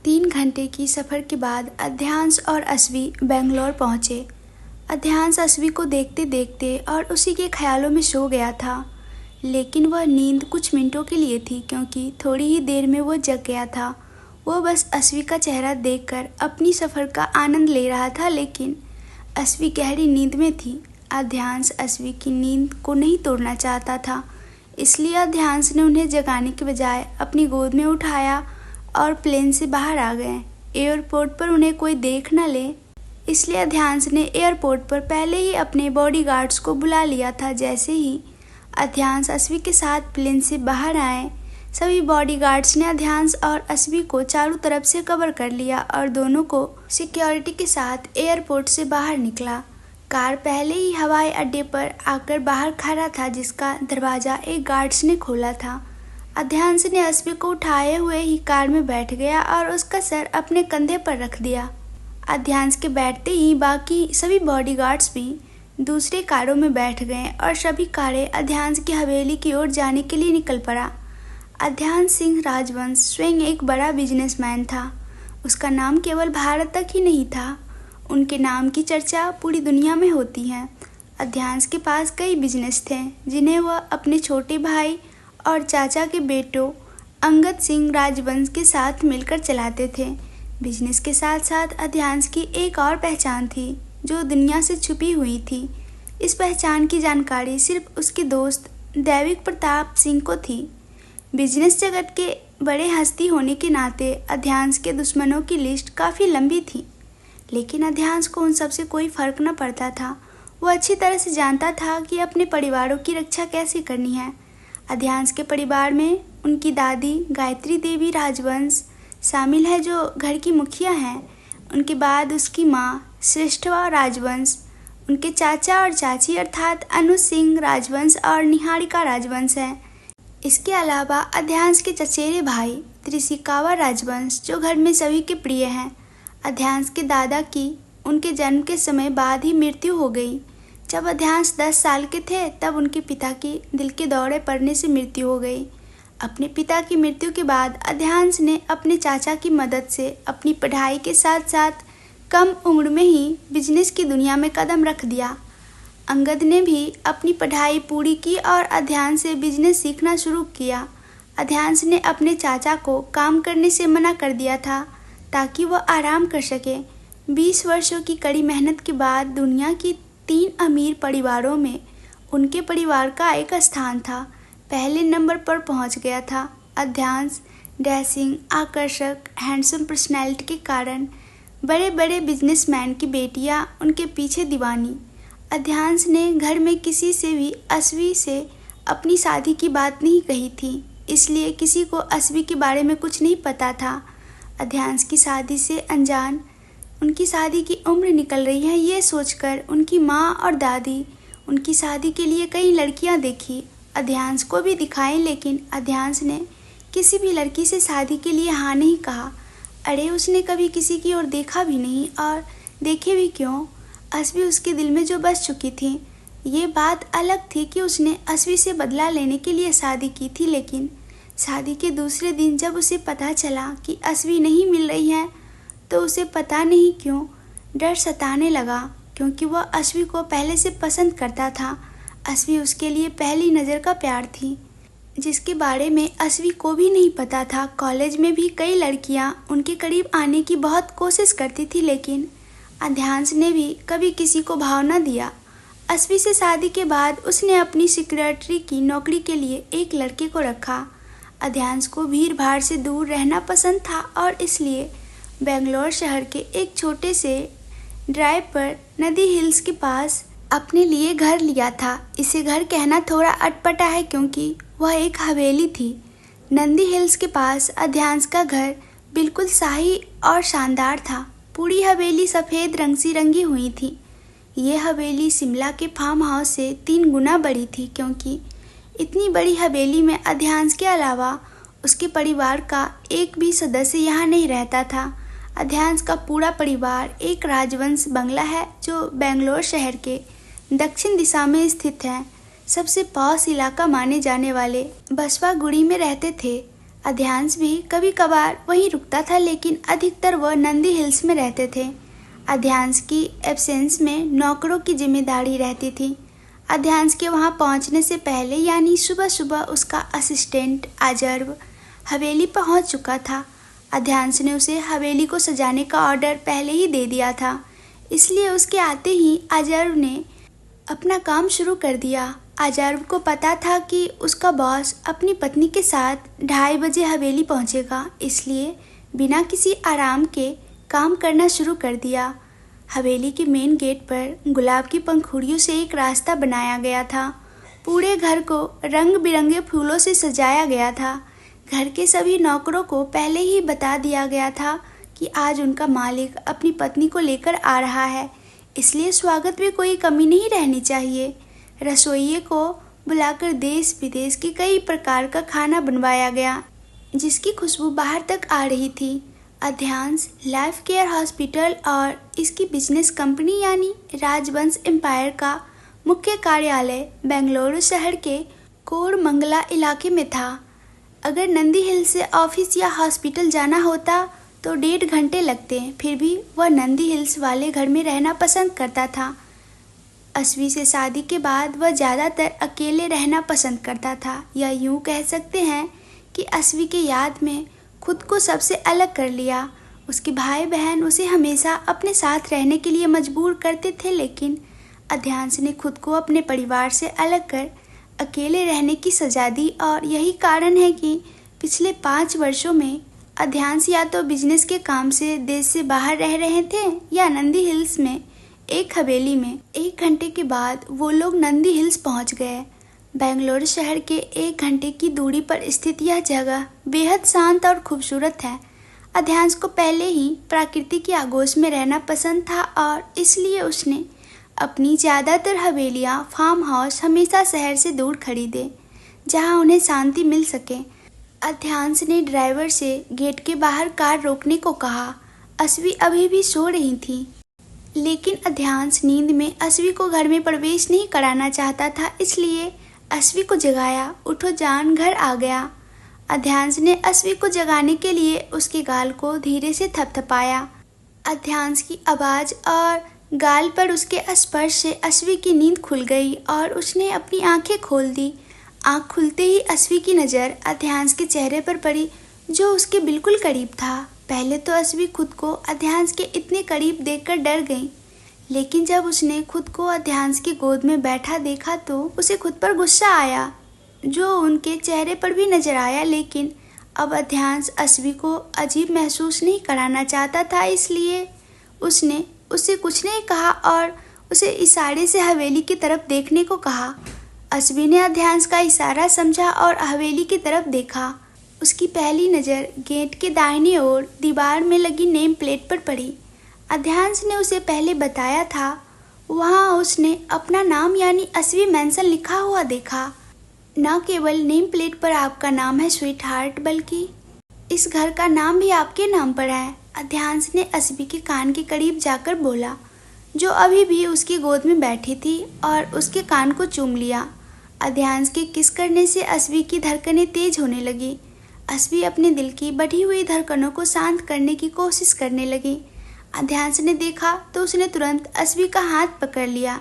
3 घंटे की सफ़र के बाद अध्यांश और अस्वी बेंगलोर पहुँचे। अध्यांश अस्वी को देखते देखते और उसी के ख्यालों में सो गया था, लेकिन वह नींद कुछ मिनटों के लिए थी क्योंकि थोड़ी ही देर में वो जग गया था। वो बस अस्वी का चेहरा देखकर अपनी सफ़र का आनंद ले रहा था, लेकिन अस्वी गहरी नींद में थी। अध्यांश अस्वी की नींद को नहीं तोड़ना चाहता था, इसलिए अध्यांश ने उन्हें जगाने के बजाय अपनी गोद में उठाया और प्लेन से बाहर आ गए। एयरपोर्ट पर उन्हें कोई देख न ले, इसलिए अध्यांश ने एयरपोर्ट पर पहले ही अपने बॉडीगार्ड्स को बुला लिया था। जैसे ही अध्यांश अस्वी के साथ प्लेन से बाहर आए, सभी बॉडीगार्ड्स ने अध्यांश और अस्वी को चारों तरफ से कवर कर लिया और दोनों को सिक्योरिटी के साथ एयरपोर्ट से बाहर निकला। कार पहले ही हवाई अड्डे पर आकर बाहर खड़ा था, जिसका दरवाज़ा एक गार्ड्स ने खोला था। अध्यांश ने अस्वी को उठाए हुए ही कार में बैठ गया और उसका सर अपने कंधे पर रख दिया। अध्यांश के बैठते ही बाकी सभी बॉडीगार्ड्स भी दूसरे कारों में बैठ गए और सभी कारें अध्यांश की हवेली की ओर जाने के लिए निकल पड़ा। अध्यांश सिंह राजवंश स्वयं एक बड़ा बिजनेसमैन था। उसका नाम केवल भारत तक ही नहीं था, उनके नाम की चर्चा पूरी दुनिया में होती है। अध्यांश के पास कई बिजनेस थे, जिन्हें वह अपने छोटे भाई और चाचा के बेटों अंगद सिंह राजवंश के साथ मिलकर चलाते थे। बिजनेस के साथ साथ अध्यांश की एक और पहचान थी जो दुनिया से छुपी हुई थी। इस पहचान की जानकारी सिर्फ उसके दोस्त दैविक प्रताप सिंह को थी। बिजनेस जगत के बड़े हस्ती होने के नाते अध्यांश के दुश्मनों की लिस्ट काफ़ी लंबी थी, लेकिन अध्यांश को उन सबसे कोई फर्क न पड़ता था। वो अच्छी तरह से जानता था कि अपने परिवारों की रक्षा कैसे करनी है। अध्यांश के परिवार में उनकी दादी गायत्री देवी राजवंश शामिल है, जो घर की मुखिया हैं। उनके बाद उसकी माँ श्रेष्ठवा राजवंश, उनके चाचा और चाची अर्थात अनुज सिंह राजवंश और निहारिका राजवंश हैं। इसके अलावा अध्यांश के चचेरे भाई त्रिशिकावा राजवंश, जो घर में सभी के प्रिय हैं। अध्यांश के दादा की उनके जन्म के समय बाद ही मृत्यु हो गई। जब अध्यांश 10 साल के थे तब उनके पिता की दिल के दौरे पड़ने से मृत्यु हो गई। अपने पिता की मृत्यु के बाद अध्यांश ने अपने चाचा की मदद से अपनी पढ़ाई के साथ साथ कम उम्र में ही बिजनेस की दुनिया में कदम रख दिया। अंगद ने भी अपनी पढ़ाई पूरी की और अध्यांश से बिजनेस सीखना शुरू किया। अध्यांश ने अपने चाचा को काम करने से मना कर दिया था ताकि वह आराम कर सके। 20 वर्षों की कड़ी मेहनत के बाद दुनिया की 3 अमीर परिवारों में उनके परिवार का एक स्थान था, पहले नंबर पर पहुंच गया था। अध्यांश डैशिंग, आकर्षक, हैंडसम पर्सनैलिटी के कारण बड़े बड़े बिजनेसमैन की बेटियां उनके पीछे दीवानी। अध्यांश ने घर में किसी से भी अस्वी से अपनी शादी की बात नहीं कही थी, इसलिए किसी को अस्वी के बारे में कुछ नहीं पता था। अध्यांश की शादी से अनजान उनकी शादी की उम्र निकल रही है, ये सोचकर उनकी माँ और दादी उनकी शादी के लिए कई लड़कियाँ देखी, अध्यांश को भी दिखाई, लेकिन अध्यांश ने किसी भी लड़की से शादी के लिए हाँ नहीं कहा। अरे उसने कभी किसी की ओर देखा भी नहीं, और देखे भी क्यों, अस्वी उसके दिल में जो बस चुकी थी। ये बात अलग थी कि उसने अस्वी से बदला लेने के लिए शादी की थी, लेकिन शादी के दूसरे दिन जब उसे पता चला कि अस्वी नहीं मिल रही है तो उसे पता नहीं क्यों डर सताने लगा, क्योंकि वह अस्वी को पहले से पसंद करता था। अस्वी उसके लिए पहली नज़र का प्यार थी, जिसके बारे में अस्वी को भी नहीं पता था। कॉलेज में भी कई लड़कियां उनके करीब आने की बहुत कोशिश करती थी, लेकिन अध्यांश ने भी कभी किसी को भाव न दिया। अस्वी से शादी के बाद उसने अपनी सेक्रेटरी की नौकरी के लिए एक लड़के को रखा। अध्यांश को भीड़ भाड़ से दूर रहना पसंद था और इसलिए बेंगलोर शहर के एक छोटे से ड्राइव पर नदी हिल्स के पास अपने लिए घर लिया था। इसे घर कहना थोड़ा अटपटा है क्योंकि वह एक हवेली थी। नंदी हिल्स के पास अध्यांश का घर बिल्कुल शाही और शानदार था। पूरी हवेली सफ़ेद रंग से रंगी हुई थी। ये हवेली शिमला के फार्म हाउस से 3 गुना बड़ी थी, क्योंकि इतनी बड़ी हवेली में अध्यांश के अलावा उसके परिवार का एक भी सदस्य यहाँ नहीं रहता था। अध्यांश का पूरा परिवार एक राजवंश बंगला है जो बेंगलोर शहर के दक्षिण दिशा में स्थित है। सबसे पॉश इलाका माने जाने वाले बसवागुड़ी में रहते थे। अध्यांश भी कभी कभार वहीं रुकता था, लेकिन अधिकतर वह नंदी हिल्स में रहते थे। अध्यांश की एब्सेंस में नौकरों की जिम्मेदारी रहती थी। अध्यांश के वहां पहुंचने से पहले यानी सुबह सुबह उसका असिस्टेंट अजर्व हवेली पहुंच चुका था। अध्यांश ने उसे हवेली को सजाने का ऑर्डर पहले ही दे दिया था, इसलिए उसके आते ही अजर्व ने अपना काम शुरू कर दिया। अजर्व को पता था कि उसका बॉस अपनी पत्नी के साथ 2:30 बजे हवेली पहुंचेगा, इसलिए बिना किसी आराम के काम करना शुरू कर दिया। हवेली के मेन गेट पर गुलाब की पंखुड़ियों से एक रास्ता बनाया गया था। पूरे घर को रंग बिरंगे फूलों से सजाया गया था। घर के सभी नौकरों को पहले ही बता दिया गया था कि आज उनका मालिक अपनी पत्नी को लेकर आ रहा है, इसलिए स्वागत में कोई कमी नहीं रहनी चाहिए। रसोइये को बुलाकर देश विदेश के कई प्रकार का खाना बनवाया गया, जिसकी खुशबू बाहर तक आ रही थी। अध्यांश लाइफ केयर हॉस्पिटल और इसकी बिजनेस कंपनी यानी राजवंश एम्पायर का मुख्य कार्यालय बेंगलुरु शहर के कोरमंगला इलाके में था। अगर नंदी हिल से ऑफिस या हॉस्पिटल जाना होता तो 1.5 घंटे लगते, फिर भी वह नंदी हिल्स वाले घर में रहना पसंद करता था। अस्वी से शादी के बाद वह ज़्यादातर अकेले रहना पसंद करता था, या यूँ कह सकते हैं कि अस्वी के याद में खुद को सबसे अलग कर लिया। उसके भाई बहन उसे हमेशा अपने साथ रहने के लिए मजबूर करते थे, लेकिन अध्यांश ने खुद को अपने परिवार से अलग कर अकेले रहने की सजा दी, और यही कारण है कि पिछले 5 वर्षों में अध्यांश या तो बिजनेस के काम से देश से बाहर रह रहे थे या नंदी हिल्स में एक हवेली में। 1 घंटे के बाद वो लोग नंदी हिल्स पहुंच गए। बेंगलुरु शहर के 1 घंटे की दूरी पर स्थित यह जगह बेहद शांत और खूबसूरत है। अध्यांश को पहले ही प्रकृति की आगोश में रहना पसंद था, और इसलिए उसने अपनी ज़्यादातर हवेलियाँ, फार्म हाउस हमेशा शहर से दूर खरीदे, जहाँ उन्हें शांति मिल सके। अध्यांश ने ड्राइवर से गेट के बाहर कार रोकने को कहा। अस्वी अभी भी सो रही थी, लेकिन अध्यांश नींद में अस्वी को घर में प्रवेश नहीं कराना चाहता था, इसलिए अस्वी को जगाया। उठो जान, घर आ गया। अध्यांश ने अस्वी को जगाने के लिए उसके गाल को धीरे से थपथपाया। अध्यांश की आवाज़ और गाल पर उसके स्पर्श से अस्वी की नींद खुल गई और उसने अपनी आंखें खोल दी। आंख खुलते ही अस्वी की नज़र अध्यांश के चेहरे पर पड़ी, जो उसके बिल्कुल करीब था। पहले तो अस्वी खुद को अध्यांश के इतने करीब देखकर डर गई, लेकिन जब उसने खुद को अध्यांश की गोद में बैठा देखा तो उसे खुद पर गुस्सा आया, जो उनके चेहरे पर भी नजर आया। लेकिन अब अध्यांश अस्वी को अजीब महसूस नहीं कराना चाहता था, इसलिए उसने उससे कुछ नहीं कहा और उसे इशारे से हवेली की तरफ देखने को कहा। अस्वी ने अध्यांश का इशारा समझा और हवेली की तरफ देखा। उसकी पहली नज़र गेट के दाहिनी ओर दीवार में लगी नेम प्लेट पर पड़ी। अध्यांश ने उसे पहले बताया था, वहाँ उसने अपना नाम यानी अस्वी मेंशन लिखा हुआ देखा। न केवल नेम प्लेट पर आपका नाम है स्वीट हार्ट, बल्कि इस घर का नाम भी आपके नाम पर है। अध्यांश ने अस्वी के कान के करीब जाकर बोला, जो अभी भी उसकी गोद में बैठी थी, और उसके कान को चूम लिया। अध्यांश के किस करने से अस्वी की धड़कनें तेज होने लगी। अस्वी अपने दिल की बढ़ी हुई धड़कनों को शांत करने की कोशिश करने लगी। अध्यांश ने देखा तो उसने तुरंत अस्वी का हाथ पकड़ लिया।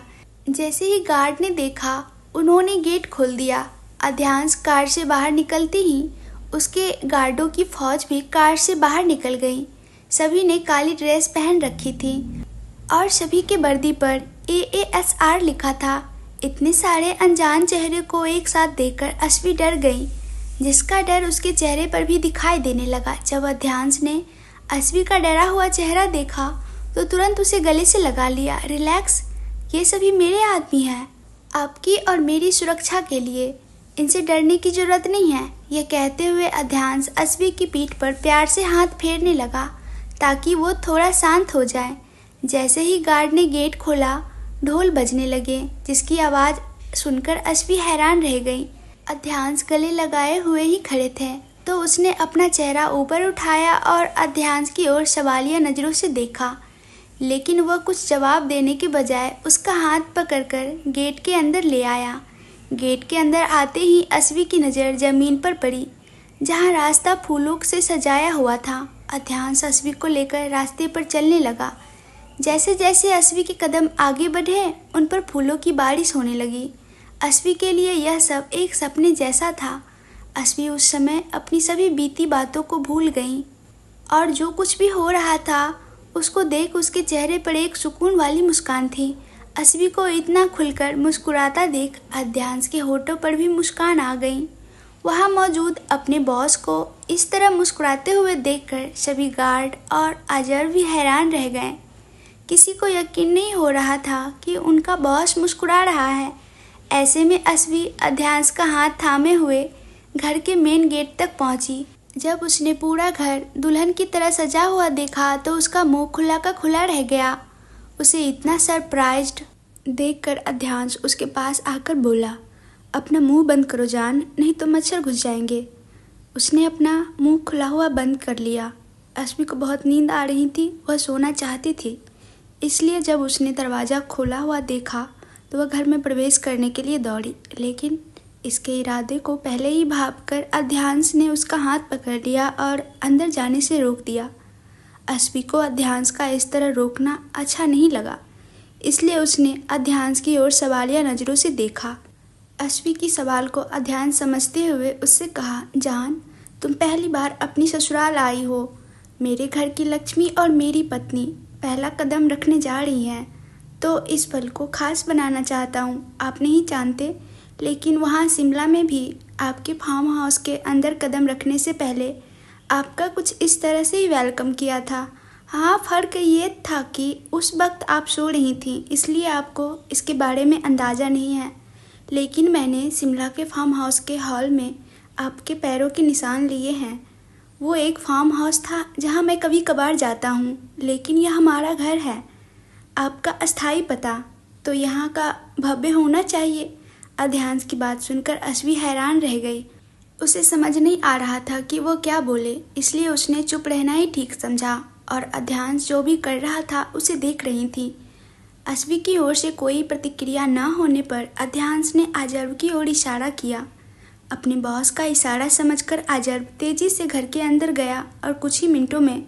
जैसे ही गार्ड ने देखा, उन्होंने गेट खोल दिया। अध्यांश कार से बाहर निकलते ही उसके गार्डों की फौज भी कार से बाहर निकल गई। सभी ने काली ड्रेस पहन रखी थी और सभी के वर्दी पर AASR लिखा था। इतने सारे अनजान चेहरे को एक साथ देखकर अस्वी डर गई, जिसका डर उसके चेहरे पर भी दिखाई देने लगा। जब अध्यांश ने अस्वी का डरा हुआ चेहरा देखा तो तुरंत उसे गले से लगा लिया। रिलैक्स, ये सभी मेरे आदमी हैं, आपकी और मेरी सुरक्षा के लिए, इनसे डरने की जरूरत नहीं है। यह कहते हुए अध्यांश अस्वी की पीठ पर प्यार से हाथ फेरने लगा ताकि वो थोड़ा शांत हो जाए। जैसे ही गार्ड ने गेट खोला, ढोल बजने लगे, जिसकी आवाज़ सुनकर अस्वी हैरान रह गई। अध्यांश गले लगाए हुए ही खड़े थे तो उसने अपना चेहरा ऊपर उठाया और अध्यांश की ओर सवालिया नज़रों से देखा, लेकिन वह कुछ जवाब देने के बजाय उसका हाथ पकड़कर गेट के अंदर ले आया। गेट के अंदर आते ही अस्वी की नज़र ज़मीन पर पड़ी, जहाँ रास्ता फूलों से सजाया हुआ था। अध्यांश अस्वी को लेकर रास्ते पर चलने लगा। जैसे जैसे अस्वी के कदम आगे बढ़े, उन पर फूलों की बारिश होने लगी। अस्वी के लिए यह सब एक सपने जैसा था। अस्वी उस समय अपनी सभी बीती बातों को भूल गई और जो कुछ भी हो रहा था उसको देख उसके चेहरे पर एक सुकून वाली मुस्कान थी। अस्वी को इतना खुलकर मुस्कुराता देख अध्यांश के होठों पर भी मुस्कान आ गई। वहाँ मौजूद अपने बॉस को इस तरह मुस्कुराते हुए देखकर सभी गार्ड और अजर भी हैरान रह गए। किसी को यकीन नहीं हो रहा था कि उनका बॉस मुस्कुरा रहा है। ऐसे में अस्वी अध्यांश का हाथ थामे हुए घर के मेन गेट तक पहुंची। जब उसने पूरा घर दुल्हन की तरह सजा हुआ देखा तो उसका मुंह खुला का खुला रह गया। उसे इतना सरप्राइज्ड देखकर अध्यांश उसके पास आकर बोला, अपना मुंह बंद करो जान, नहीं तो मच्छर घुस जाएंगे। उसने अपना मुंह खुला हुआ बंद कर लिया। अस्वी को बहुत नींद आ रही थी, वह सोना चाहती थी। इसलिए जब उसने दरवाज़ा खोला हुआ देखा तो वह घर में प्रवेश करने के लिए दौड़ी, लेकिन इसके इरादे को पहले ही भांपकर अध्यांश ने उसका हाथ पकड़ लिया और अंदर जाने से रोक दिया। अस्वी को अध्यांश का इस तरह रोकना अच्छा नहीं लगा, इसलिए उसने अध्यांश की ओर सवालिया नज़रों से देखा। अस्वी की सवाल को अध्यांश समझते हुए उससे कहा, जान, तुम पहली बार अपनी ससुराल आई हो। मेरे घर की लक्ष्मी और मेरी पत्नी पहला कदम रखने जा रही हैं, तो इस पल को खास बनाना चाहता हूँ। आप नहीं जानते, लेकिन वहाँ शिमला में भी आपके फार्म हाउस के अंदर कदम रखने से पहले आपका कुछ इस तरह से ही वेलकम किया था। हाँ, फ़र्क ये था कि उस वक्त आप सो रही थी, इसलिए आपको इसके बारे में अंदाज़ा नहीं है। लेकिन मैंने शिमला के फार्म हाउस के हॉल में आपके पैरों के निशान लिए हैं। वो एक फार्म हाउस था जहाँ मैं कभी कभार जाता हूँ, लेकिन यह हमारा घर है। आपका अस्थाई पता तो यहाँ का भव्य होना चाहिए। अध्यांश की बात सुनकर अस्वी हैरान रह गई। उसे समझ नहीं आ रहा था कि वो क्या बोले, इसलिए उसने चुप रहना ही ठीक समझा और अध्यांश जो भी कर रहा था उसे देख रही थी। अस्वी की ओर से कोई प्रतिक्रिया न होने पर अध्यांश ने अजर्व की ओर इशारा किया। अपने बॉस का इशारा समझकर अजर्व तेजी से घर के अंदर गया और कुछ ही मिनटों में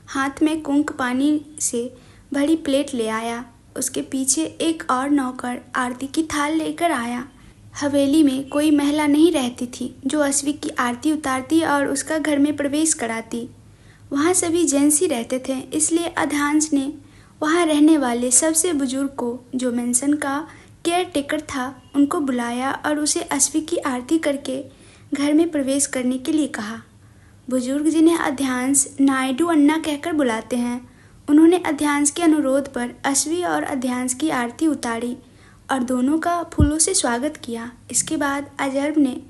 हाथ में कुंक पानी से भरी प्लेट ले आया। उसके पीछे एक और नौकर आरती की थाल लेकर आया। हवेली में कोई महिला नहीं रहती थी जो अस्वी की आरती उतारती और उसका घर में प्रवेश कराती। वहाँ सभी जेंट्स ही रहते थे, इसलिए अध्यांश ने वहाँ रहने वाले सबसे बुजुर्ग को, जो मेंशन का केयर टेकर था, उनको बुलाया और उसे अस्वी की आरती करके घर में प्रवेश करने के लिए कहा। बुजुर्ग, जिन्हें अध्यांश नायडू अन्ना कहकर बुलाते हैं, उन्होंने अध्यांश के अनुरोध पर अस्वी और अध्यांश की आरती उतारी और दोनों का फूलों से स्वागत किया। इसके बाद अजर्व ने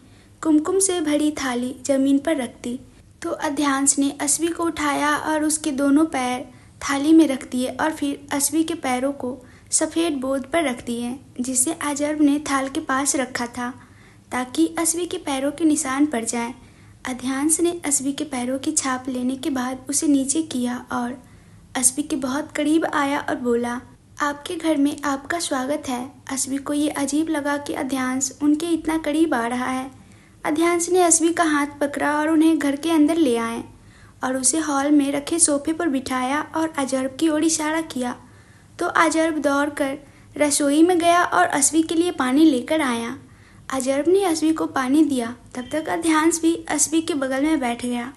कुमकुम से भरी थाली जमीन पर रख दी तो अध्यांश ने अस्वी को उठाया और उसके दोनों पैर थाली में रख दिए और फिर अस्वी के पैरों को सफ़ेद बोर्ड पर रख दिए, जिसे अजर्व ने थाल के पास रखा था ताकि अस्वी के पैरों के निशान पड़ जाएं। अध्यांश ने अस्वी के पैरों की छाप लेने के बाद उसे नीचे किया और अस्वी के बहुत करीब आया और बोला, आपके घर में आपका स्वागत है। अस्वी को ये अजीब लगा कि अध्यांश उनके इतना करीब आ रहा है। अध्यांश ने अस्वी का हाथ पकड़ा और उन्हें घर के अंदर ले आए और उसे हॉल में रखे सोफे पर बिठाया और अजर्व की ओर इशारा किया तो अजर्व दौड़कर रसोई में गया और अस्वी के लिए पानी लेकर आया। अजर्व ने अस्वी को पानी दिया, तब तक अध्यांश भी अस्वी के बगल में बैठ गया।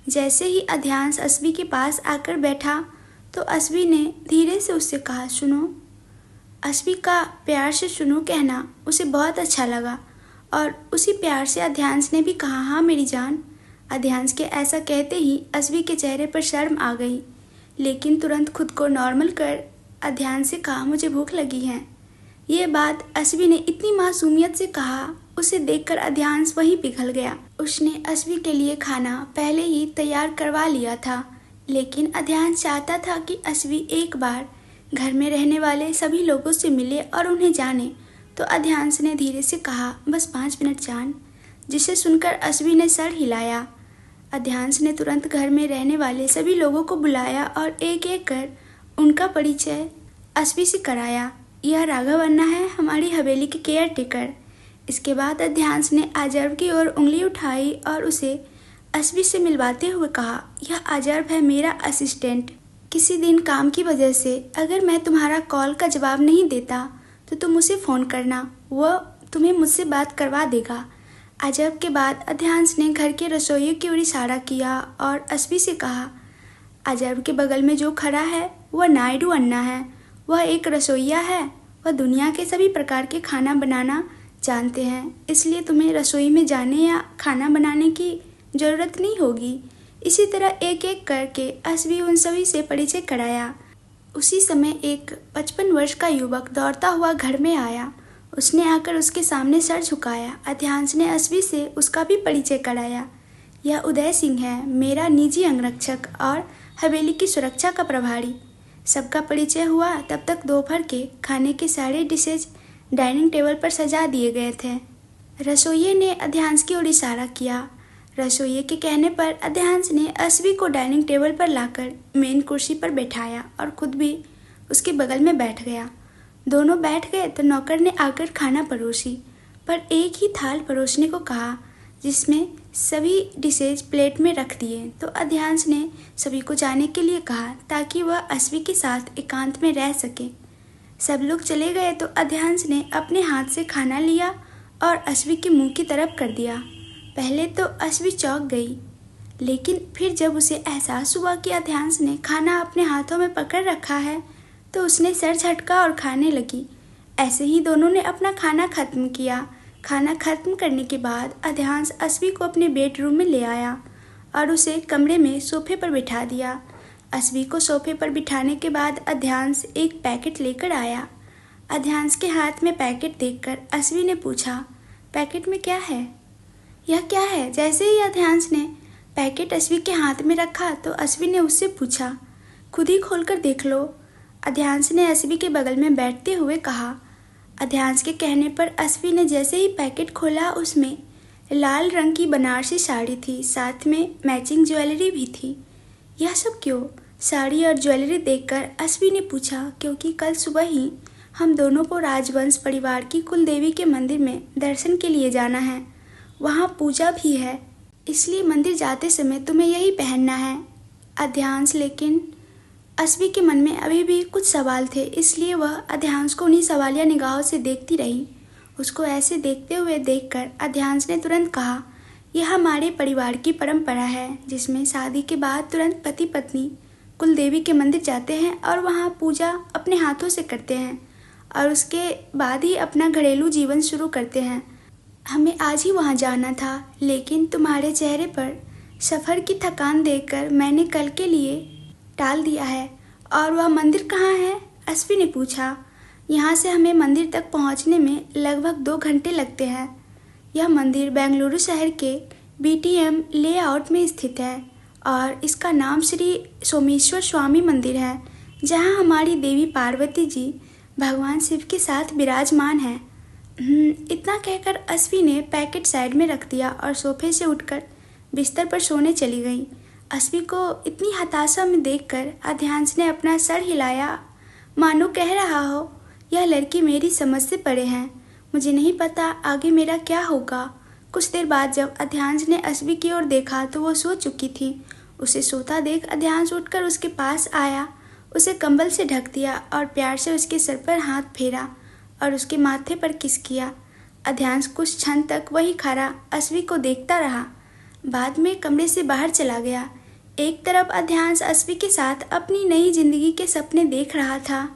जैसे ही अध्यांश अस्वी के पास आकर बैठा तो अस्वी ने धीरे से उससे कहा, सुनो। अस्वी का प्यार से सुनो कहना उसे बहुत अच्छा लगा और उसी प्यार से अध्यांश ने भी कहा, हाँ मेरी जान। अध्यांश के ऐसा कहते ही अस्वी के चेहरे पर शर्म आ गई, लेकिन तुरंत खुद को नॉर्मल कर अध्यांश से कहा, मुझे भूख लगी है। ये बात अस्वी ने इतनी मासूमियत से कहा, उसे देखकर अध्यांश वहीं पिघल गया। उसने अस्वी के लिए खाना पहले ही तैयार करवा लिया था, लेकिन अध्यांश चाहता था कि अस्वी एक बार घर में रहने वाले सभी लोगों से मिले और उन्हें जाने। तो अध्यांश ने धीरे से कहा, बस 5 मिनट जान, जिसे सुनकर अस्वी ने सर हिलाया। अध्यांश ने तुरंत घर में रहने वाले सभी लोगों को बुलाया और एक एक कर उनका परिचय अस्वी से कराया। यह राघव अन्ना है, हमारी हवेली के केयर टेकर। इसके बाद अध्यांश ने अजर्व की ओर उंगली उठाई और उसे अस्वी से मिलवाते हुए कहा, यह अजर्ब है मेरा असिस्टेंट। किसी दिन काम की वजह से अगर मैं तुम्हारा कॉल का जवाब नहीं देता तो तुम उसे फ़ोन करना, वह तुम्हें मुझसे बात करवा देगा। अजर्ब के बाद अध्यांश ने घर के रसोइये की ओर इशारा किया और अस्वी से कहा, अजर्ब के बगल में जो खड़ा है वह नायडू अन्ना है। वह एक रसोइया है। वह दुनिया के सभी प्रकार के खाना बनाना जानते हैं, इसलिए तुम्हें रसोई में जाने या खाना बनाने की ज़रूरत नहीं होगी। इसी तरह एक एक करके अस्वी उन सभी से परिचय कराया। उसी समय एक 55 वर्ष का युवक दौड़ता हुआ घर में आया। उसने आकर उसके सामने सर झुकाया। अध्यांश ने अस्वी से उसका भी परिचय कराया। यह उदय सिंह है, मेरा निजी अंगरक्षक और हवेली की सुरक्षा का प्रभारी। सबका परिचय हुआ। तब तक दोपहर के खाने के सारे डिशेज डाइनिंग टेबल पर सजा दिए गए थे। रसोइये ने अध्यांश की ओर इशारा किया। रसोइये के कहने पर अध्यांश ने अस्वी को डाइनिंग टेबल पर लाकर मेन कुर्सी पर बैठाया और खुद भी उसके बगल में बैठ गया। दोनों बैठ गए तो नौकर ने आकर खाना परोसी, पर एक ही थाल परोसने को कहा जिसमें सभी डिशेज प्लेट में रख दिए। तो अध्यांश ने सभी को जाने के लिए कहा ताकि वह अस्वी के साथ एकांत में रह सके। सब लोग चले गए तो अध्यांश ने अपने हाथ से खाना लिया और अस्वी के मुंह की तरफ कर दिया। पहले तो अस्वी चौंक गई, लेकिन फिर जब उसे एहसास हुआ कि अध्यांश ने खाना अपने हाथों में पकड़ रखा है तो उसने सर झटका और खाने लगी। ऐसे ही दोनों ने अपना खाना खत्म किया। खाना खत्म करने के बाद अध्यांश अस्वी को अपने बेडरूम में ले आया और उसे कमरे में सोफे पर बिठा दिया। अस्वी को सोफे पर बिठाने के बाद अध्यांश एक पैकेट लेकर आया। अध्यांश के हाथ में पैकेट देखकर अस्वी ने पूछा, पैकेट में क्या है? यह क्या है? जैसे ही अध्यांश ने पैकेट अस्वी के हाथ में रखा तो अस्वी ने उससे पूछा, खुद ही खोलकर देख लो। अध्यांश ने अस्वी के बगल में बैठते हुए कहा। अध्यांश के कहने पर अस्वी ने जैसे ही पैकेट खोला उसमें लाल रंग की बनारसी साड़ी थी, साथ में मैचिंग ज्वेलरी भी थी। यह सब क्यों? साड़ी और ज्वेलरी देखकर अस्वी ने पूछा, क्योंकि कल सुबह ही हम दोनों को राजवंश परिवार की कुल देवी के मंदिर में दर्शन के लिए जाना है। वहाँ पूजा भी है, इसलिए मंदिर जाते समय तुम्हें यही पहनना है। अध्यांश लेकिन अस्वी के मन में अभी भी कुछ सवाल थे, इसलिए वह अध्यांश को उन्हीं सवालिया निगाहों से देखती रही। उसको ऐसे देखते हुए देखकर अध्यांश ने तुरंत कहा, यह हमारे परिवार की परंपरा है जिसमें शादी के बाद तुरंत पति पत्नी कुल देवी के मंदिर जाते हैं और वहाँ पूजा अपने हाथों से करते हैं और उसके बाद ही अपना घरेलू जीवन शुरू करते हैं। हमें आज ही वहाँ जाना था, लेकिन तुम्हारे चेहरे पर सफ़र की थकान देखकर मैंने कल के लिए टाल दिया है। और वह मंदिर कहाँ है? अस्वी ने पूछा। यहाँ से हमें मंदिर तक पहुँचने में लगभग 2 घंटे लगते हैं। यह मंदिर बेंगलुरु शहर के BTM लेआउट में स्थित है और इसका नाम श्री सोमेश्वर स्वामी मंदिर है, जहाँ हमारी देवी पार्वती जी भगवान शिव के साथ विराजमान है। इतना कहकर अस्वी ने पैकेट साइड में रख दिया और सोफे से उठकर बिस्तर पर सोने चली गई। अस्वी को इतनी हताशा में देखकर अध्यांश ने अपना सर हिलाया, मानो कह रहा हो, यह लड़की मेरी समझ से परे है, मुझे नहीं पता आगे मेरा क्या होगा। कुछ देर बाद जब अध्यांश ने अस्वी की ओर देखा तो वो सो चुकी थी। उसे सोता देख अध्यांश उठकर उसके पास आया, उसे कंबल से ढक दिया और प्यार से उसके सर पर हाथ फेरा और उसके माथे पर किस किया। अध्यांश कुछ क्षण तक वहीं खड़ा अस्वी को देखता रहा, बाद में कमरे से बाहर चला गया। एक तरफ अध्यांश अस्वी के साथ अपनी नई जिंदगी के सपने देख रहा था,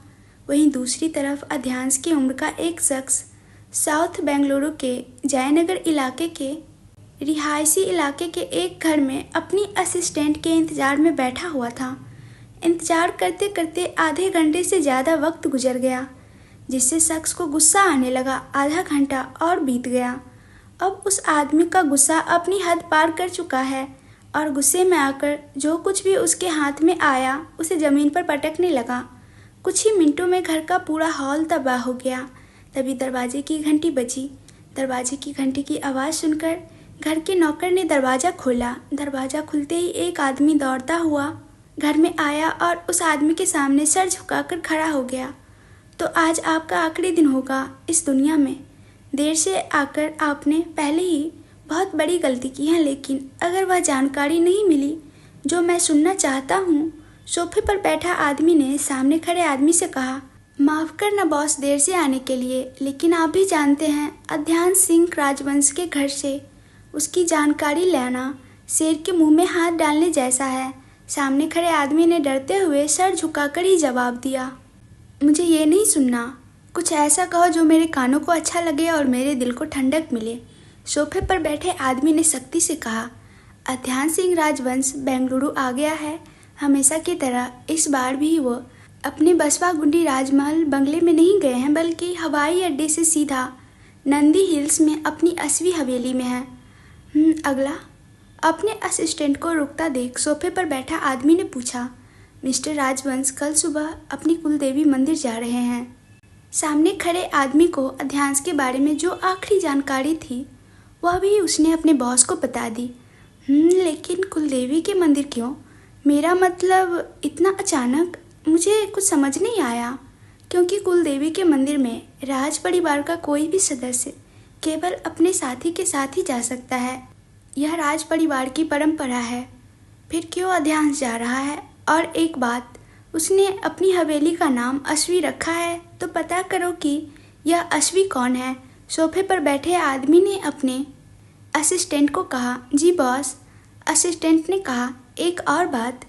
वहीं दूसरी तरफ अध्यांश की उम्र का एक शख्स साउथ बेंगलुरु के जयनगर इलाके के रिहायशी इलाके के एक घर में अपनी असिस्टेंट के इंतज़ार में बैठा हुआ था। इंतज़ार करते करते आधे घंटे से ज़्यादा वक्त गुजर गया, जिससे शख्स को गुस्सा आने लगा। आधा घंटा और बीत गया। अब उस आदमी का गुस्सा अपनी हद पार कर चुका है और गुस्से में आकर जो कुछ भी उसके हाथ में आया उसे ज़मीन पर पटकने लगा। कुछ ही मिनटों में घर का पूरा हॉल तबाह हो गया। तभी दरवाजे की घंटी बजी। दरवाजे की घंटी की आवाज़ सुनकर घर के नौकर ने दरवाज़ा खोला। दरवाज़ा खुलते ही एक आदमी दौड़ता हुआ घर में आया और उस आदमी के सामने सर झुकाकर खड़ा हो गया। तो आज आपका आखिरी दिन होगा इस दुनिया में। देर से आकर आपने पहले ही बहुत बड़ी गलती की है, लेकिन अगर वह जानकारी नहीं मिली जो मैं सुनना चाहता हूँ। सोफे पर बैठा आदमी ने सामने खड़े आदमी से कहा, माफ़ करना बॉस देर से आने के लिए, लेकिन आप भी जानते हैं अध्यांश सिंह राजवंश के घर से उसकी जानकारी लेना शेर के मुंह में हाथ डालने जैसा है। सामने खड़े आदमी ने डरते हुए सर झुकाकर ही जवाब दिया, मुझे ये नहीं सुनना, कुछ ऐसा कहो जो मेरे कानों को अच्छा लगे और मेरे दिल को ठंडक मिले। सोफे पर बैठे आदमी ने सख्ती से कहा, अध्यांश सिंह राजवंश बेंगलुरु आ गया है। हमेशा की तरह इस बार भी वो अपने बसवा गुंडी राजमहल बंगले में नहीं गए हैं, बल्कि हवाई अड्डे से सीधा नंदी हिल्स में अपनी 80वीं हवेली में है। अगला। अपने असिस्टेंट को रुकता देख सोफे पर बैठा आदमी ने पूछा, मिस्टर राजवंश कल सुबह अपनी कुलदेवी मंदिर जा रहे हैं। सामने खड़े आदमी को अध्यांश के बारे में जो आखिरी जानकारी थी वह भी उसने अपने बॉस को बता दी। लेकिन कुलदेवी के मंदिर क्यों? मेरा मतलब इतना अचानक? मुझे कुछ समझ नहीं आया, क्योंकि कुलदेवी के मंदिर में राज परिवार का कोई भी सदस्य केवल अपने साथी के साथ ही जा सकता है। यह राज परिवार की परंपरा है। फिर क्यों अध्यांश जा रहा है? और एक बात, उसने अपनी हवेली का नाम अश्वी रखा है, तो पता करो कि यह अश्वी कौन है। सोफे पर बैठे आदमी ने अपने असिस्टेंट को कहा। जी बॉस। असिस्टेंट ने कहा, एक और बात,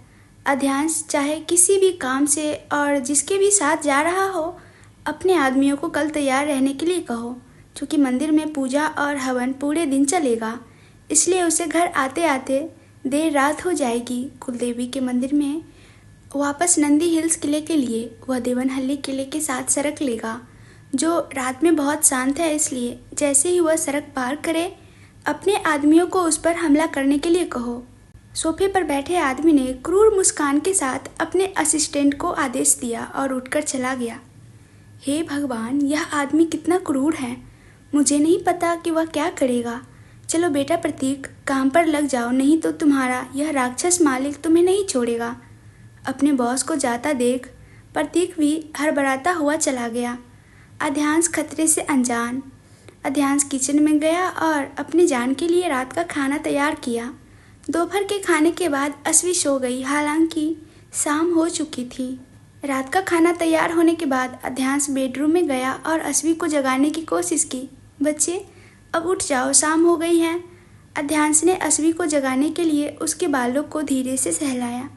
अध्यांश चाहे किसी भी काम से और जिसके भी साथ जा रहा हो, अपने आदमियों को कल तैयार रहने के लिए कहो, क्योंकि मंदिर में पूजा और हवन पूरे दिन चलेगा, इसलिए उसे घर आते आते देर रात हो जाएगी। कुलदेवी के मंदिर में वापस नंदी हिल्स किले के लिए वह देवनहल्ली किले के साथ सड़क लेगा, जो रात में बहुत शांत है, इसलिए जैसे ही वह सड़क पार करे अपने आदमियों को उस पर हमला करने के लिए कहो। सोफे पर बैठे आदमी ने क्रूर मुस्कान के साथ अपने असिस्टेंट को आदेश दिया और उठकर चला गया। हे भगवान, यह आदमी कितना क्रूर है। मुझे नहीं पता कि वह क्या करेगा। चलो बेटा प्रतीक, काम पर लग जाओ, नहीं तो तुम्हारा यह राक्षस मालिक तुम्हें नहीं छोड़ेगा। अपने बॉस को जाता देख प्रतीक भी हड़बड़ाता हुआ चला गया। अध्यांश खतरे से अनजान। अध्यांश किचन में गया और अपनी जान के लिए रात का खाना तैयार किया। दोपहर के खाने के बाद अश्वी सो गई, हालांकि शाम हो चुकी थी। रात का खाना तैयार होने के बाद अध्यांश बेडरूम में गया और अश्वी को जगाने की कोशिश की। बच्चे, अब उठ जाओ, शाम हो गई है। अध्यांश ने अश्वी को जगाने के लिए उसके बालों को धीरे से सहलाया।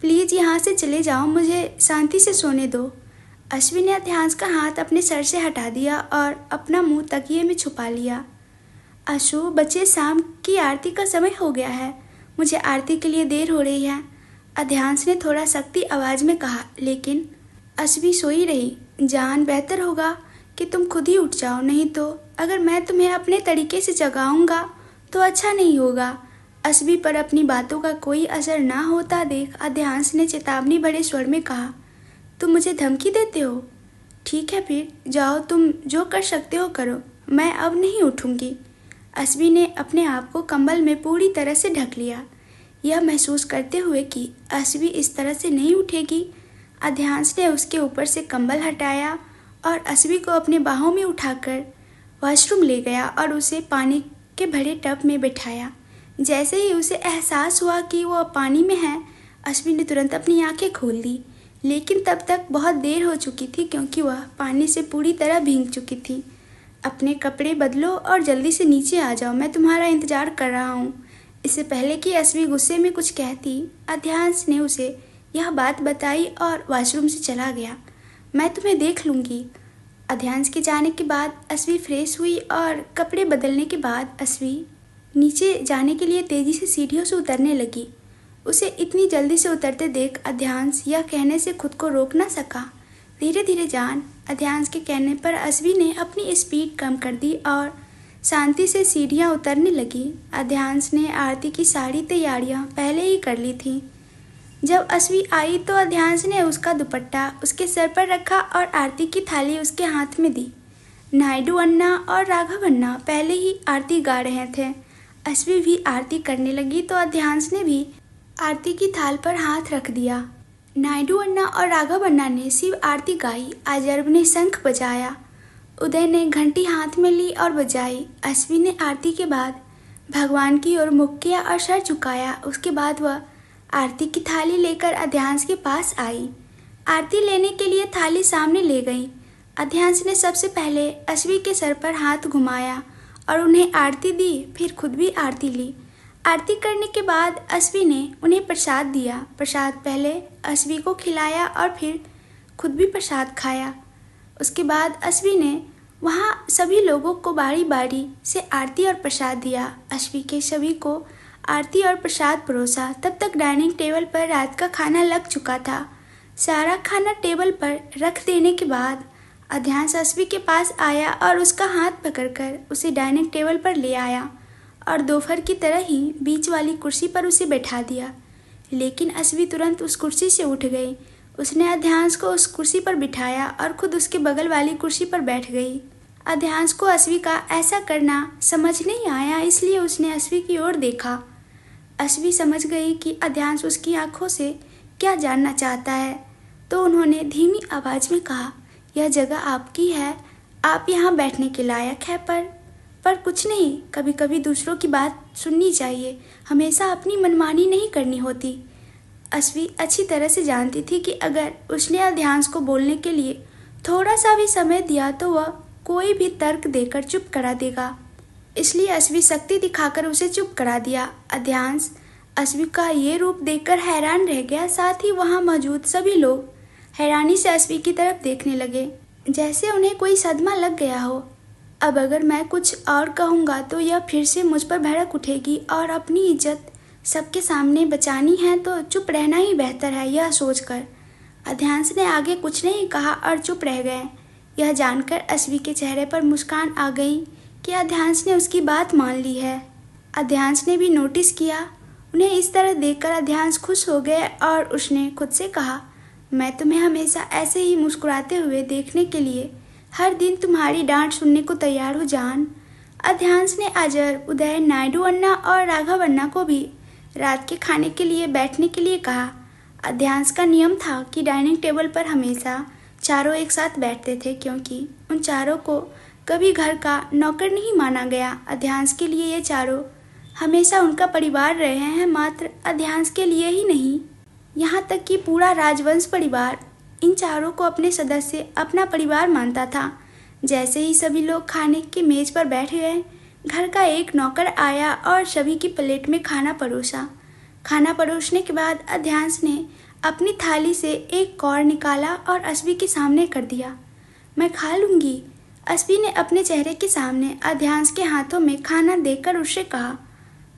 प्लीज़ यहाँ से चले जाओ, मुझे शांति से सोने दो। अश्वी ने अध्यांश का हाथ अपने सर से हटा दिया और अपना मुंह तकिए में छुपा लिया। अशु, बच्चे, शाम की आरती का समय हो गया है, मुझे आरती के लिए देर हो रही है। अध्यांश ने थोड़ा सख्ती आवाज़ में कहा, लेकिन अश्वी सोई रही। जान, बेहतर होगा कि तुम खुद ही उठ जाओ, नहीं तो अगर मैं तुम्हें अपने तरीके से जगाऊंगा तो अच्छा नहीं होगा। अश्वी पर अपनी बातों का कोई असर ना होता देख अध्यांश ने चेतावनी भरे स्वर में कहा, तुम मुझे धमकी देते हो? ठीक है, फिर जाओ, तुम जो कर सकते हो करो, मैं अब नहीं उठूंगी। अश्वी ने अपने आप को कंबल में पूरी तरह से ढक लिया। यह महसूस करते हुए कि अश्वी इस तरह से नहीं उठेगी, अध्यांश ने उसके ऊपर से कंबल हटाया और अश्वी को अपने बाहों में उठाकर वॉशरूम ले गया और उसे पानी के भरे टब में बिठाया। जैसे ही उसे एहसास हुआ कि वो पानी में है, अश्वी ने तुरंत अपनी आंखें खोल दी, लेकिन तब तक बहुत देर हो चुकी थी, क्योंकि वह पानी से पूरी तरह भीग चुकी थी। अपने कपड़े बदलो और जल्दी से नीचे आ जाओ, मैं तुम्हारा इंतज़ार कर रहा हूँ। इससे पहले कि अश्वी गुस्से में कुछ कहती, अध्यांश ने उसे यह बात बताई और वॉशरूम से चला गया। मैं तुम्हें देख लूँगी। अध्यांश के जाने के बाद अश्वी फ्रेश हुई और कपड़े बदलने के बाद अश्वी नीचे जाने के लिए तेज़ी से सीढ़ियों से उतरने लगी। उसे इतनी जल्दी से उतरते देख अध्यांश यह कहने से खुद को रोक न सका, धीरे धीरे जान। अध्यांश के कहने पर अश्वी ने अपनी स्पीड कम कर दी और शांति से सीढ़ियाँ उतरने लगी। अध्यांश ने आरती की सारी तैयारियाँ पहले ही कर ली थी। जब अश्वी आई तो अध्यांश ने उसका दुपट्टा उसके सर पर रखा और आरती की थाली उसके हाथ में दी। नायडू अन्ना और राघव अन्ना पहले ही आरती गा रहे थे। अश्वी भी आरती करने लगी तो अध्यांश ने भी आरती की थाल पर हाथ रख दिया। नायडू अन्ना और राघव अन्ना ने शिव आरती गाई। अजर्ब ने शंख बजाया। उदय ने घंटी हाथ में ली और बजाई। अश्वी ने आरती के बाद भगवान की ओर मुख किया और सर झुकाया। उसके बाद वह आरती की थाली लेकर अध्यांश के पास आई। आरती लेने के लिए थाली सामने ले गई। अध्यांश ने सबसे पहले अश्वी के सर पर हाथ घुमाया और उन्हें आरती दी, फिर खुद भी आरती ली। आरती करने के बाद अश्वी ने उन्हें प्रसाद दिया। प्रसाद पहले अश्वी को खिलाया और फिर खुद भी प्रसाद खाया। उसके बाद अश्वी ने वहाँ सभी लोगों को बारी बारी से आरती और प्रसाद दिया। अश्वी के सभी को आरती और प्रसाद परोसा। तब तक डाइनिंग टेबल पर रात का खाना लग चुका था। सारा खाना टेबल पर रख देने के बाद अध्यांश अश्वी के पास आया और उसका हाथ पकड़कर उसे डाइनिंग टेबल पर ले आया और दोपहर की तरह ही बीच वाली कुर्सी पर उसे बैठा दिया। लेकिन अश्वी तुरंत उस कुर्सी से उठ गई। उसने अध्यांश को उस कुर्सी पर बिठाया और खुद उसके बगल वाली कुर्सी पर बैठ गई। अध्यांश को अश्वी का ऐसा करना समझ नहीं आया, इसलिए उसने अश्वी की ओर देखा। अश्वी समझ गई कि अध्यांश उसकी आंखों से क्या जानना चाहता है, तो उन्होंने धीमी आवाज में कहा, यह जगह आपकी है, आप यहाँ बैठने के लायक है, पर कुछ नहीं, कभी कभी दूसरों की बात सुननी चाहिए, हमेशा अपनी मनमानी नहीं करनी होती। अश्वी अच्छी तरह से जानती थी कि अगर उसने अध्यांश को बोलने के लिए थोड़ा सा भी समय दिया तो वह कोई भी तर्क देकर चुप करा देगा, इसलिए अश्वी शक्ति दिखाकर उसे चुप करा दिया। अध्यांश अश्वी का ये रूप देखकर हैरान रह गया। साथ ही वहाँ मौजूद सभी लोग हैरानी से अश्वी की तरफ देखने लगे, जैसे उन्हें कोई सदमा लग गया हो। अब अगर मैं कुछ और कहूँगा तो यह फिर से मुझ पर भड़क उठेगी और अपनी इज्जत सबके सामने बचानी है तो चुप रहना ही बेहतर है। यह सोचकर अध्यांश ने आगे कुछ नहीं कहा और चुप रह गए। यह जानकर अश्वी के चेहरे पर मुस्कान आ गई कि अध्यांश ने उसकी बात मान ली है। अध्यांश ने भी नोटिस किया। उन्हें इस तरह देखकर अध्यांश खुश हो गए और उसने खुद से कहा, मैं तुम्हें हमेशा ऐसे ही मुस्कुराते हुए देखने के लिए हर दिन तुम्हारी डांट सुनने को तैयार हो जान। अध्यांश ने अजर, उदय, नायडू अन्ना और राघव अन्ना को भी रात के खाने के लिए बैठने के लिए कहा। अध्यांश का नियम था कि डाइनिंग टेबल पर हमेशा चारों एक साथ बैठते थे, क्योंकि उन चारों को कभी घर का नौकर नहीं माना गया। अध्यांश के लिए ये चारों हमेशा उनका परिवार रहे हैं, मात्र अध्यांश के लिए ही नहीं, यहाँ तक कि पूरा राजवंश परिवार इन चारों को अपने सदस्य, अपना परिवार मानता था। जैसे ही सभी लोग खाने की मेज पर बैठ गए, घर का एक नौकर आया और सभी की प्लेट में खाना परोसा। खाना परोसने के बाद अध्यांश ने अपनी थाली से एक कौर निकाला और अश्वी के सामने कर दिया। मैं खा लूँगी। अश्वी ने अपने चेहरे के सामने अध्यांश के हाथों में खाना देकर उससे कहा।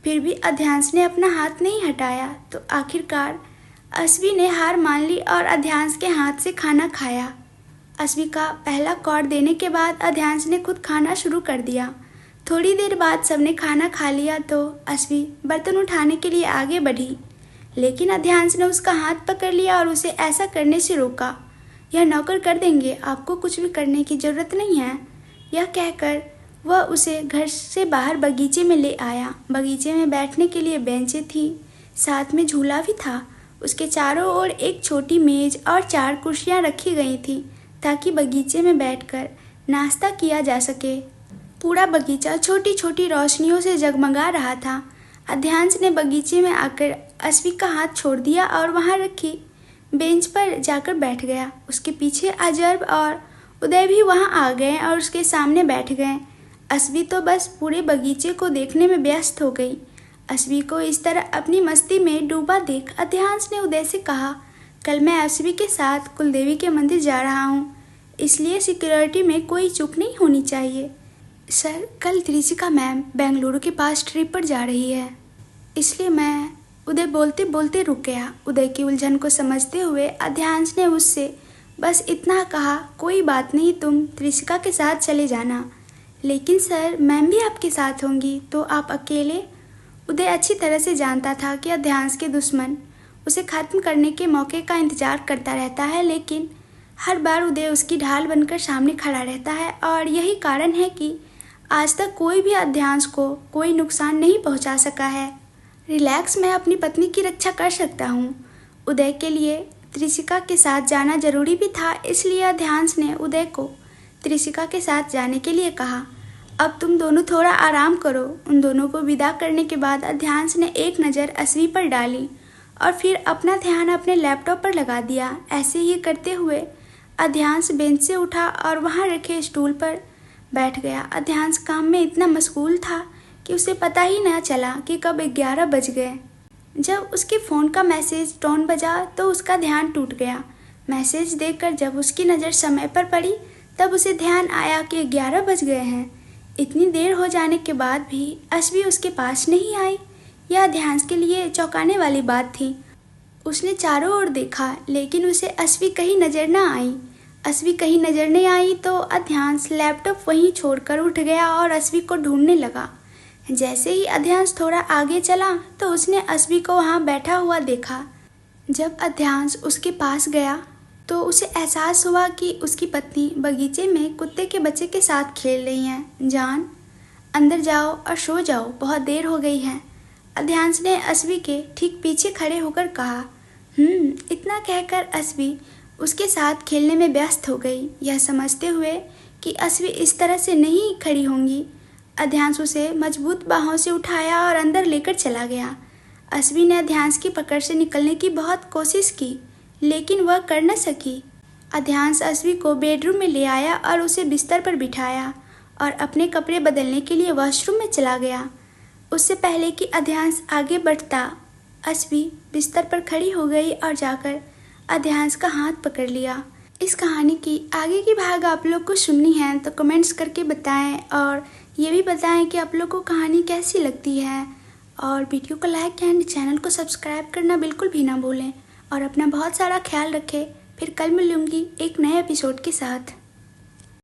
फिर भी अध्यांश ने अपना हाथ नहीं हटाया, तो आखिरकार अश्वी ने हार मान ली और अध्यांश के हाथ से खाना खाया। अश्वी का पहला कौर देने के बाद अध्यांश ने खुद खाना शुरू कर दिया। थोड़ी देर बाद सबने खाना खा लिया तो अश्वी बर्तन उठाने के लिए आगे बढ़ी, लेकिन अध्यांश ने उसका हाथ पकड़ लिया और उसे ऐसा करने से रोका। यह नौकर कर देंगे, आपको कुछ भी करने की ज़रूरत नहीं है। यह कहकर वह उसे घर से बाहर बगीचे में ले आया। बगीचे में बैठने के लिए बेंचें थी, साथ में झूला भी था। उसके चारों ओर एक छोटी मेज और 4 कुर्सियाँ रखी गई थी ताकि बगीचे में बैठकर नाश्ता किया जा सके। पूरा बगीचा छोटी छोटी रोशनियों से जगमगा रहा था। अध्यांश ने बगीचे में आकर अश्वी का हाथ छोड़ दिया और वहाँ रखी बेंच पर जाकर बैठ गया। उसके पीछे अजर्ब और उदय भी वहाँ आ गए और उसके सामने बैठ गए। अश्वी तो बस पूरे बगीचे को देखने में व्यस्त हो गई। अश्वी को इस तरह अपनी मस्ती में डूबा देख अध्यांश ने उदय से कहा, कल मैं अश्वी के साथ कुलदेवी के मंदिर जा रहा हूँ, इसलिए सिक्योरिटी में कोई चूक नहीं होनी चाहिए। सर, कल त्रिशिका मैम बेंगलुरु के पास ट्रिप पर जा रही है, इसलिए मैं उदय बोलते बोलते रुक गया। उदय की उलझन को समझते हुए अध्यांश ने उससे बस इतना कहा, कोई बात नहीं, तुम त्रिशिका के साथ चले जाना। लेकिन सर, मैम भी आपके साथ होंगी, तो आप अकेले? उदय अच्छी तरह से जानता था कि अध्यांश के दुश्मन उसे ख़त्म करने के मौके का इंतज़ार करता रहता है, लेकिन हर बार उदय उसकी ढाल बनकर सामने खड़ा रहता है और यही कारण है कि आज तक कोई भी अध्यांश को कोई नुकसान नहीं पहुंचा सका है। रिलैक्स, मैं अपनी पत्नी की रक्षा कर सकता हूं। उदय के लिए त्रिशिका के साथ जाना जरूरी भी था, इसलिए अध्यांश ने उदय को त्रिशिका के साथ जाने के लिए कहा। अब तुम दोनों थोड़ा आराम करो। उन दोनों को विदा करने के बाद अध्यांश ने एक नज़र अस्वी पर डाली और फिर अपना ध्यान अपने लैपटॉप पर लगा दिया। ऐसे ही करते हुए अध्यांश बेंच से उठा और वहाँ रखे स्टूल पर बैठ गया। अध्यांश काम में इतना मशगूल था कि उसे पता ही न चला कि कब 11 बज गए। जब उसके फ़ोन का मैसेज टोन बजा तो उसका ध्यान टूट गया। मैसेज देखकर जब उसकी नज़र समय पर पड़ी तब उसे ध्यान आया कि 11 बज गए हैं। इतनी देर हो जाने के बाद भी अस्वी उसके पास नहीं आई। यह अध्यांश के लिए चौंकाने वाली बात थी। उसने चारों ओर देखा लेकिन उसे अस्वी कहीं नज़र न आई। अस्वी कहीं नज़र नहीं आई तो अध्यांश लैपटॉप वहीं छोड़कर उठ गया और अस्वी को ढूंढने लगा। जैसे ही अध्यांश थोड़ा आगे चला तो उसने अस्वी को वहाँ बैठा हुआ देखा। जब अध्यांश उसके पास गया तो उसे एहसास हुआ कि उसकी पत्नी बगीचे में कुत्ते के बच्चे के साथ खेल रही हैं। जान, अंदर जाओ और सो जाओ, बहुत देर हो गई है, अध्यांश ने अस्वी के ठीक पीछे खड़े होकर कहा। इतना कहकर अस्वी उसके साथ खेलने में व्यस्त हो गई, यह समझते हुए कि अस्वी इस तरह से नहीं खड़ी होंगी। अध्यांश उसे मजबूत बाहों से उठाया और अंदर लेकर चला गया। अस्वी ने अध्यांश की पकड़ से निकलने की बहुत कोशिश की लेकिन वह कर न सकी। अध्यांश अस्वी को बेडरूम में ले आया और उसे बिस्तर पर बिठाया और अपने कपड़े बदलने के लिए वॉशरूम में चला गया। उससे पहले कि अध्यांश आगे बढ़ता, अस्वी बिस्तर पर खड़ी हो गई और जाकर अध्यांश का हाथ पकड़ लिया। इस कहानी की आगे की भाग आप लोग को सुननी है तो कमेंट्स करके बताएं और ये भी बताएं कि आप लोग को कहानी कैसी लगती है। और वीडियो को लाइक एंड चैनल को सब्सक्राइब करना बिल्कुल भी ना भूलें और अपना बहुत सारा ख्याल रखें। फिर कल मिलूंगी एक नए एपिसोड के साथ।